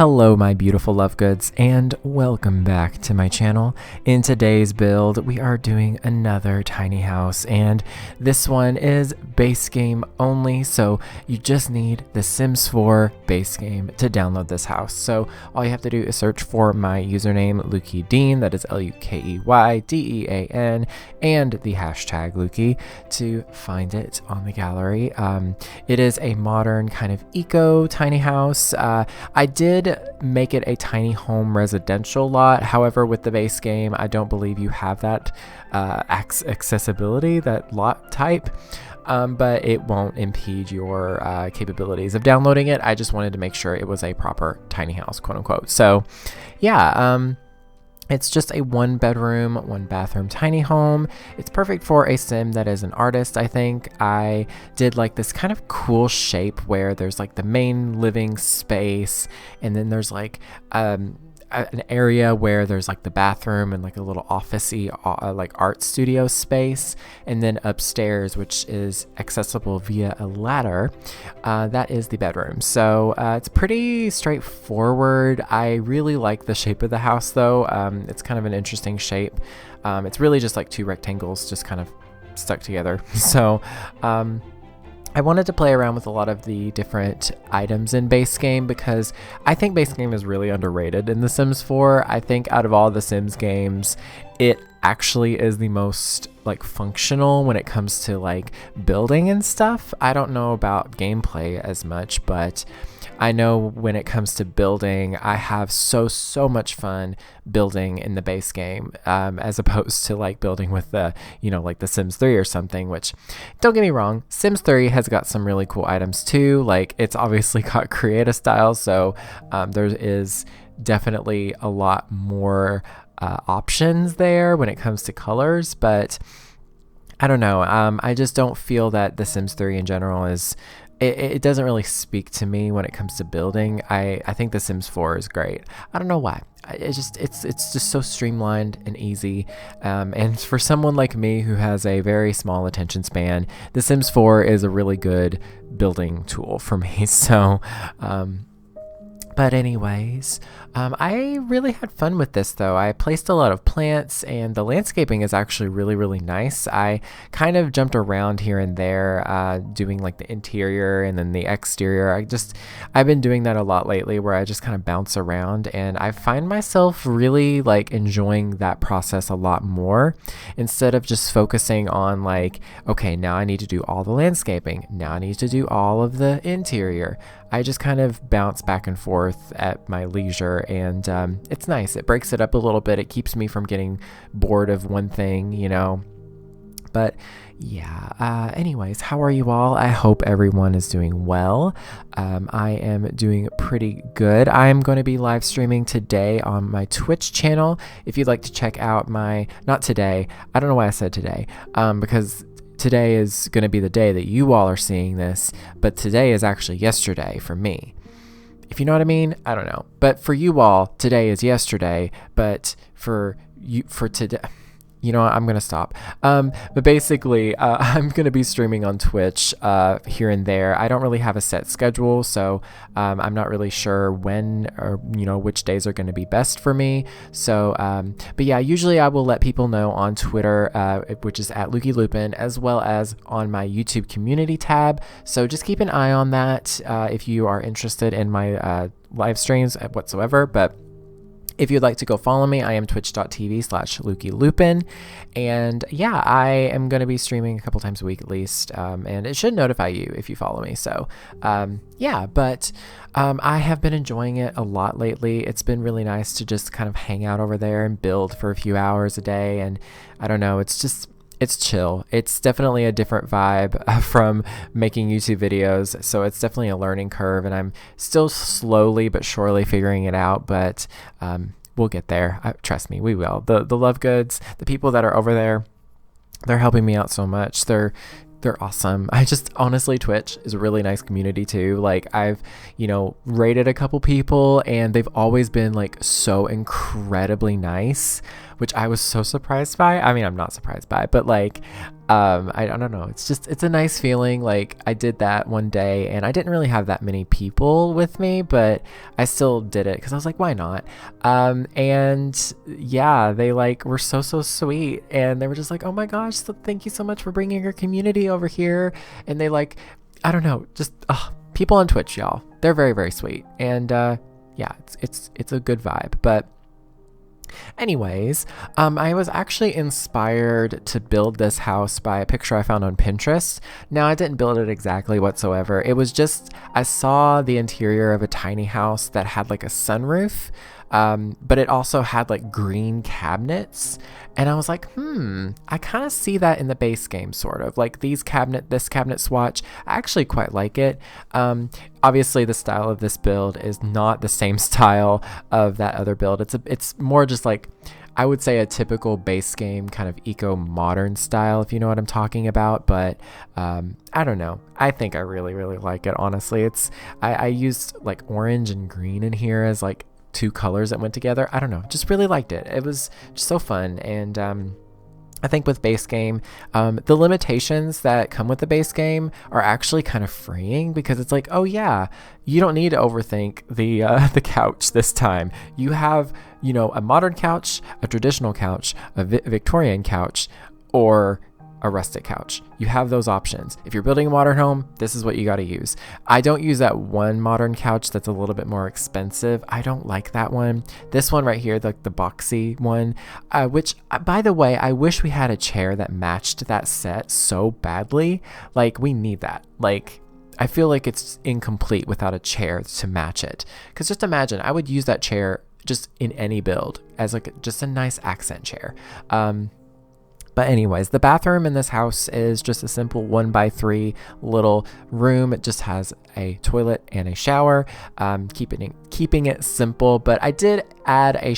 Hello my beautiful love goods, and welcome back to my channel. In today's build we are doing another tiny house, and this one is base game only, so you just need the Sims 4 base game to download this house. So all you have to do is search for my username lukeydean, that is LUKEYDEAN, and the hashtag Lukey to find it on the gallery. It is a modern kind of eco tiny house. I did make it a tiny home residential lot. However, with the base game, I don't believe you have that accessibility, that lot type. But it won't impede your capabilities of downloading it. I just wanted to make sure it was a proper tiny house, quote unquote. So yeah, it's just a 1-bedroom, 1-bathroom tiny home. It's perfect for a sim that is an artist, I think. I did like this kind of cool shape where there's like the main living space, and then there's like an area where there's like the bathroom and like a little office-y like art studio space, and then upstairs, which is accessible via a ladder, that is the bedroom. So it's pretty straightforward. I really like the shape of the house though. It's kind of an interesting shape. It's really just like 2 rectangles just kind of stuck together. So I wanted to play around with a lot of the different items in base game because I think base game is really underrated in The Sims 4. I think out of all the Sims games, it actually is the most like functional when it comes to like building and stuff. I don't know about gameplay as much, but I know when it comes to building, I have so much fun building in the base game, as opposed to like building with the, like the Sims 3 or something, which, don't get me wrong, Sims 3 has got some really cool items too. Like, it's obviously got creative style, so there is definitely a lot more options there when it comes to colors, but I don't know. I just don't feel that the Sims 3 in general is... It doesn't really speak to me when it comes to building. I think The Sims 4 is great. I don't know why. It's just so streamlined and easy. And for someone like me who has a very small attention span, The Sims 4 is a really good building tool for me. So, but anyways, I really had fun with this though. I placed a lot of plants, and the landscaping is actually really nice. I kind of jumped around here and there, doing like the interior and then the exterior. I've been doing that a lot lately, where I just kind of bounce around, and I find myself really like enjoying that process a lot more, instead of just focusing on like, okay, now I need to do all the landscaping, now I need to do all of the interior. I just kind of bounce back and forth at my leisure, and it's nice. It breaks it up a little bit. It keeps me from getting bored of one thing, But yeah, anyways, how are you all? I hope everyone is doing well. I am doing pretty good. I am going to be live streaming today on my Twitch channel. If you'd like to check out not today, I don't know why I said today, because today is going to be the day that you all are seeing this, but today is actually yesterday for me. If you know what I mean, I don't know. But for you all, today is yesterday, but for today... You know what, I'm going to stop. But basically, I'm going to be streaming on Twitch here and there. I don't really have a set schedule, so I'm not really sure when or, which days are going to be best for me. So, but yeah, usually I will let people know on Twitter, which is at lukeydean, as well as on my YouTube community tab. So just keep an eye on that if you are interested in my live streams whatsoever. But if you'd like to go follow me, I am twitch.tv/lukeydean. And yeah, I am going to be streaming a couple times a week at least. And it should notify you if you follow me. So yeah, but I have been enjoying it a lot lately. It's been really nice to just kind of hang out over there and build for a few hours a day. And I don't know, it's chill. It's definitely a different vibe from making YouTube videos. So it's definitely a learning curve, and I'm still slowly but surely figuring it out. But we'll get there. Trust me, we will. The love goods, the people that are over there, they're helping me out so much. They're awesome. Honestly, Twitch is a really nice community too. Like, I've, rated a couple people, and they've always been like so incredibly nice, which I was so surprised by. I mean, I'm not surprised by, but like, I don't know. It's a nice feeling. Like I did that one day and I didn't really have that many people with me, but I still did it because I was like, why not? And yeah, they like were so sweet, and they were just like, oh my gosh, thank you so much for bringing your community over here. And they like, I don't know, just people on Twitch, y'all, they're very sweet. And yeah, it's a good vibe. But anyways, I was actually inspired to build this house by a picture I found on Pinterest. Now, I didn't build it exactly whatsoever. It was just, I saw the interior of a tiny house that had like a sunroof, but it also had like green cabinets. And I was like, I kind of see that in the base game, sort of like this cabinet swatch. I actually quite like it. Obviously the style of this build is not the same style of that other build. It's more just like, I would say, a typical base game kind of eco-modern style, if you know what I'm talking about. But I don't know. I think I really like it, honestly. I used like orange and green in here as like two colors that went together. I don't know, just really liked it. It was just so fun. And I think with base game, the limitations that come with the base game are actually kind of freeing, because it's like, oh yeah, you don't need to overthink the couch this time. You have, a modern couch, a traditional couch, a Victorian couch, or a rustic couch. You have those options. If you're building a modern home, this is what you got to use. I don't use that one modern couch that's a little bit more expensive. I don't like that one. This one right here, the boxy one, which by the way, I wish we had a chair that matched that set so badly. Like, we need that. Like, I feel like it's incomplete without a chair to match it. Because just imagine, I would use that chair just in any build as like just a nice accent chair. But anyways, the bathroom in this house is just a simple 1x3 little room. It just has a toilet and a shower, keeping it simple. But I did add a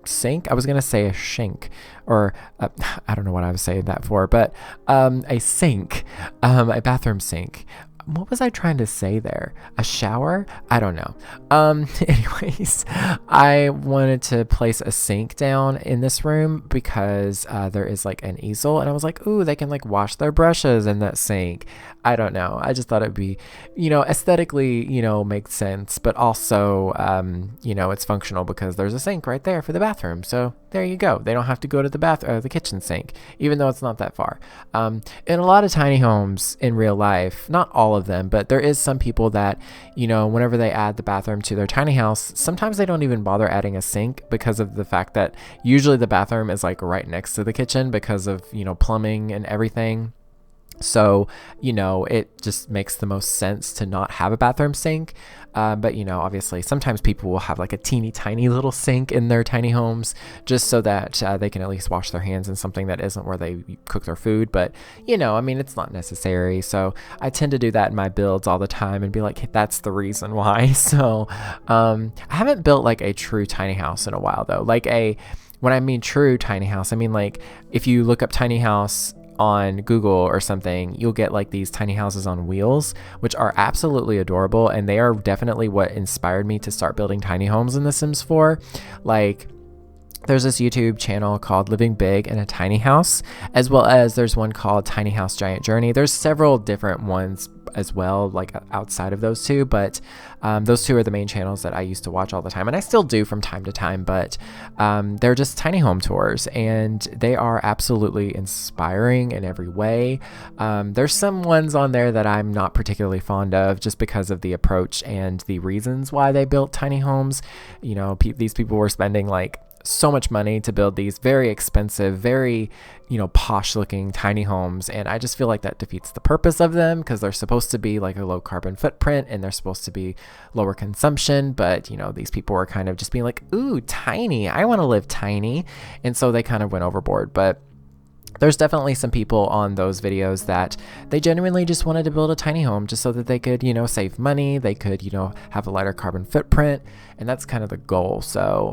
sink. I was going to say a sink, or I don't know what I was saying that for, but a sink, a bathroom sink. What was I trying to say there? A shower? I don't know. Anyways, I wanted to place a sink down in this room because there is like an easel, and I was like, ooh, they can like wash their brushes in that sink. I don't know. I just thought it'd be, aesthetically, make sense, but also, it's functional because there's a sink right there for the bathroom. So there you go. They don't have to go to the kitchen sink, even though it's not that far. In a lot of tiny homes in real life, not all of them, but there is some people that, whenever they add the bathroom to their tiny house, sometimes they don't even bother adding a sink because of the fact that usually the bathroom is like right next to the kitchen because of, plumbing and everything. So, it just makes the most sense to not have a bathroom sink. But, obviously sometimes people will have like a teeny tiny little sink in their tiny homes just so that they can at least wash their hands in something that isn't where they cook their food. But, it's not necessary. So I tend to do that in my builds all the time and be like, hey, that's the reason why. So I haven't built like a true tiny house in a while, though. When I mean true tiny house, I mean like if you look up tiny house on Google or something, you'll get like these tiny houses on wheels, which are absolutely adorable, and they are definitely what inspired me to start building tiny homes in The Sims 4. Like, there's this YouTube channel called Living Big in a Tiny House, as well as there's one called Tiny House Giant Journey. There's several different ones as well, like outside of those two, but those two are the main channels that I used to watch all the time, and I still do from time to time. But they're just tiny home tours, and they are absolutely inspiring in every way. There's some ones on there that I'm not particularly fond of just because of the approach and the reasons why they built tiny homes. These people were spending like so much money to build these very expensive, very, posh looking tiny homes. And I just feel like that defeats the purpose of them, because they're supposed to be like a low carbon footprint and they're supposed to be lower consumption. But, these people were kind of just being like, ooh, tiny, I want to live tiny. And so they kind of went overboard. But there's definitely some people on those videos that they genuinely just wanted to build a tiny home just so that they could, save money. They could, have a lighter carbon footprint, and that's kind of the goal. So,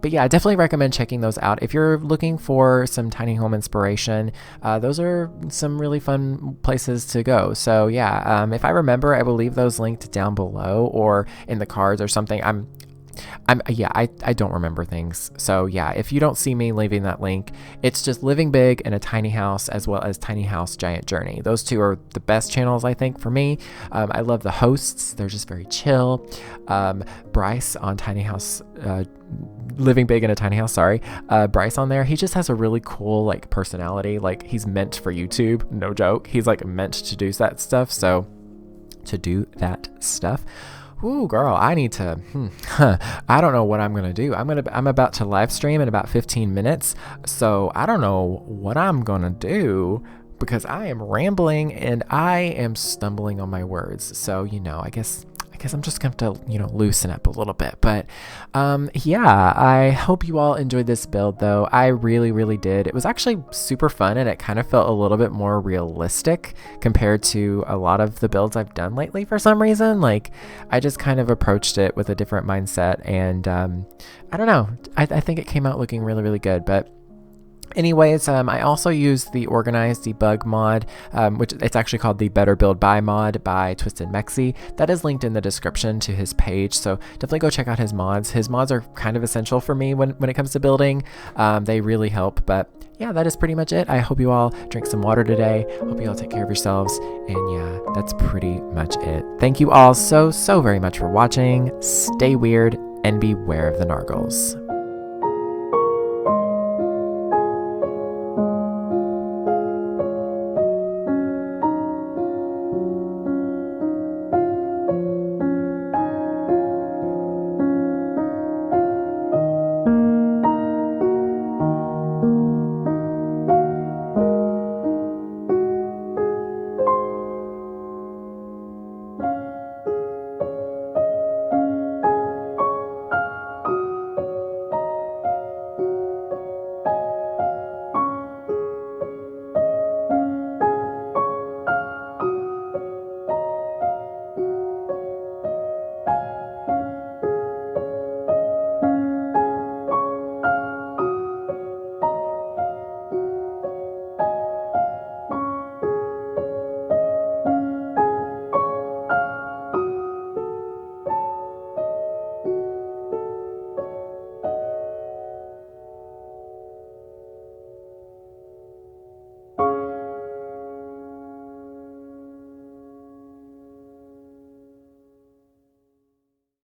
but yeah, I definitely recommend checking those out. If you're looking for some tiny home inspiration, those are some really fun places to go. So yeah, if I remember, I will leave those linked down below or in the cards or something. I'm I don't remember things. So yeah, if you don't see me leaving that link, it's just Living Big in a Tiny House, as well as Tiny House Giant Journey. Those two are the best channels, I think, for me. I love the hosts. They're just very chill. Bryce on Tiny House, Living Big in a Tiny House, sorry. Bryce on there, he just has a really cool like personality. Like, he's meant for YouTube, no joke. He's like meant to do that stuff. So to do that stuff. Ooh, girl, I need to, I don't know what I'm going to do. I'm about to live stream in about 15 minutes. So I don't know what I'm going to do, because I am rambling and I am stumbling on my words. So, I guess I'm just going to have to, loosen up a little bit. But yeah, I hope you all enjoyed this build, though. I really, really did. It was actually super fun, and it kind of felt a little bit more realistic compared to a lot of the builds I've done lately for some reason. Like, I just kind of approached it with a different mindset, and I don't know. I think it came out looking really, really good. But anyways, I also used the Organize Debug mod, which it's actually called the Better Build By mod by Twisted Mexi. That is linked in the description to his page, so definitely go check out his mods. His mods are kind of essential for me when it comes to building. They really help. But yeah, that is pretty much it. I hope you all drink some water today. Hope you all take care of yourselves. And yeah, that's pretty much it. Thank you all so very much for watching. Stay weird and beware of the nargles.